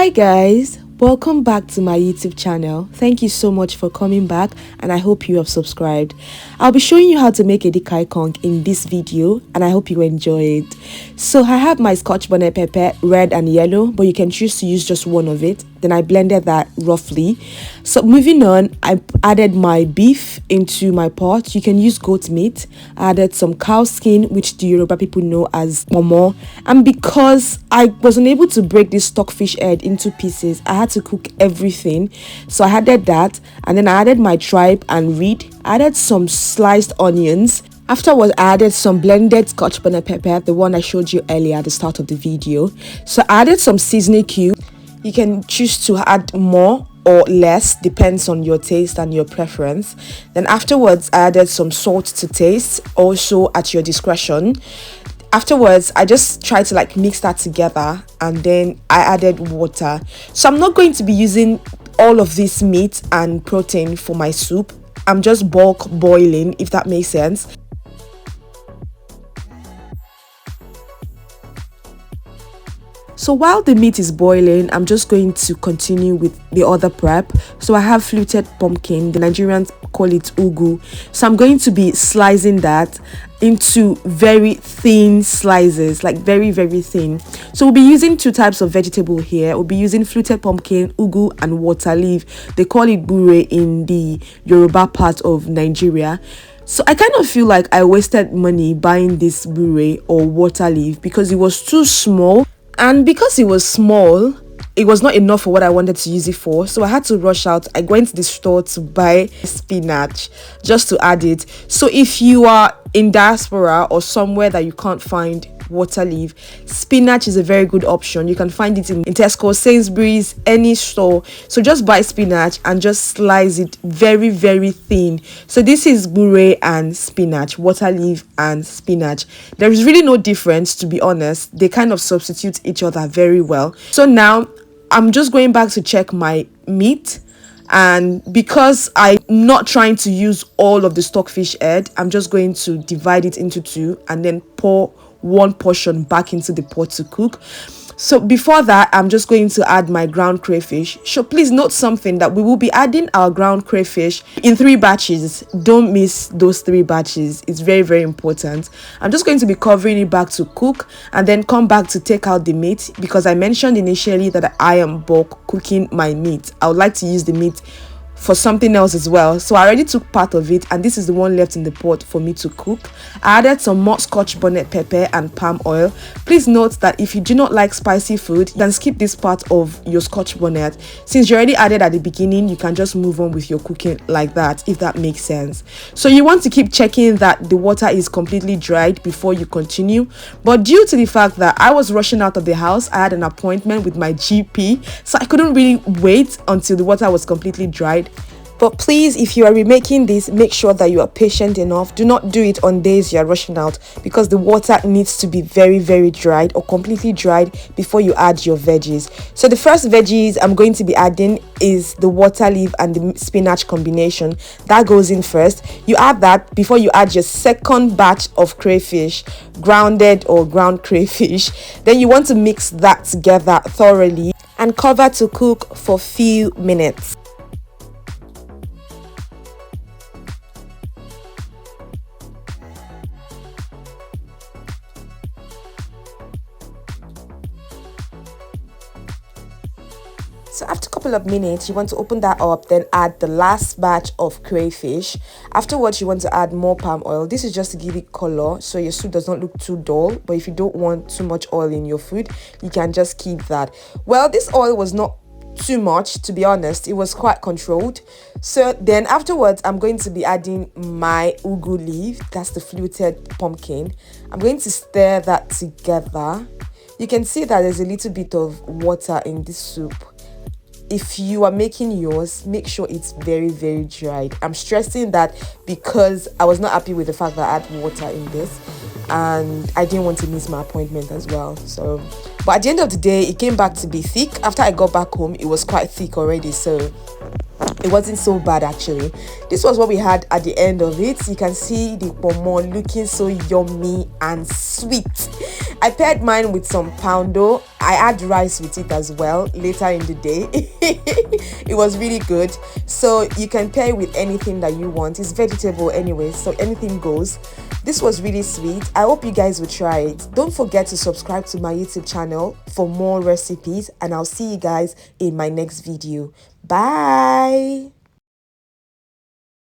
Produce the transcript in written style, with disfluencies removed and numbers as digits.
Hi guys, welcome back to my YouTube channel. Thank you so much for coming back and I hope you have subscribed. I'll be showing you how to make Edika-Ikong in this video and I hope you enjoy it. So I have my scotch bonnet pepper, red and yellow, but you can choose to use just one of it. Then I blended that roughly. So moving on, I added my beef into my pot. You can use goat meat. I added some cow skin, which the Yoruba people know as momo. And because I was unable to break this stockfish head into pieces, I had to cook everything. So I added that, and then I added my tripe and reed. I added some sliced onions. Afterwards, I added some blended scotch bonnet pepper, the one I showed you earlier at the start of the video. So I added some seasoning cube. You can choose to add more or less, depends on your taste and your preference. Then afterwards, I added some salt to taste, also at your discretion. Afterwards, I just tried to mix that together, and then I added water. So I'm not going to be using all of this meat and protein for my soup. I'm just bulk boiling, if that makes sense. So while the meat is boiling, I'm just going to continue with the other prep. So I have fluted pumpkin, the Nigerians call it ugu. So I'm going to be slicing that into very thin slices, like very thin. So we'll be using two types of vegetable here. We'll be using fluted pumpkin, ugu and water leaf. They call it bure in the Yoruba part of Nigeria. So I kind of feel like I wasted money buying this bure or water leaf because it was too small. And because it was small, it was not enough for what I wanted to use it for. So I had to rush out. I went to the store to buy spinach just to add it. So if you are in diaspora or somewhere that you can't find water leaf, spinach is a very good option. You can find it in Tesco, Sainsbury's, any store. So just buy spinach and just slice it very thin. So this is bure and spinach, water leaf and spinach. There is really no difference, to be honest. They kind of substitute each other very well. So now I'm just going back to check my meat, and because I'm not trying to use all of the stockfish head, I'm just going to divide it into two and then pour one portion back into the pot to cook. So before that, I'm just going to add my ground crayfish. So please note something, that we will be adding our ground crayfish in 3 batches. Don't miss those 3 batches. It's very important. I'm just going to be covering it back to cook and then come back to take out the meat, because I mentioned initially that I am bulk cooking my meat. I would like to use the meat for something else as well. So I already took part of it, and this is the one left in the pot for me to cook. I added some more scotch bonnet pepper and palm oil. Please note that if you do not like spicy food, then skip this part of your scotch bonnet. Since you already added at the beginning, you can just move on with your cooking like that, if that makes sense. So you want to keep checking that the water is completely dried before you continue. But due to the fact that I was rushing out of the house, I had an appointment with my GP, so I couldn't really wait until the water was completely dried. But please, if you are remaking this, make sure that you are patient enough. Do not do it on days you are rushing out, because the water needs to be very dried or completely dried before you add your veggies. So the first veggies I'm going to be adding is the water leaf and the spinach combination. That goes in first. You add that before you add your second batch of crayfish, grounded or ground crayfish. Then you want to mix that together thoroughly and cover to cook for few minutes. So after a couple of minutes, you want to open that up, then add the last batch of crayfish. Afterwards, you want to add more palm oil. This is just to give it color, so your soup does not look too dull. But if you don't want too much oil in your food, you can just keep that. Well, this oil was not too much, to be honest. It was quite controlled. So then afterwards, I'm going to be adding my ugu leaf. That's the fluted pumpkin. I'm going to stir that together. You can see that there's a little bit of water in this soup. If you are making yours, make sure it's very dried. I'm stressing that because I was not happy with the fact that I had water in this, and I didn't want to miss my appointment as well. So, but at the end of the day, it came back to be thick. After I got back home, it was quite thick already, so it wasn't so bad actually. This was what we had at the end of it. You can see the pomo looking so yummy and sweet. I paired mine with some poundo I add rice with it as well later in the day. It was really good. So you can pair it with anything that you want. It's vegetable anyway, so anything goes. This was really sweet. I hope you guys will try it. Don't forget to subscribe to my YouTube channel for more recipes, and I'll see you guys in my next video. Bye.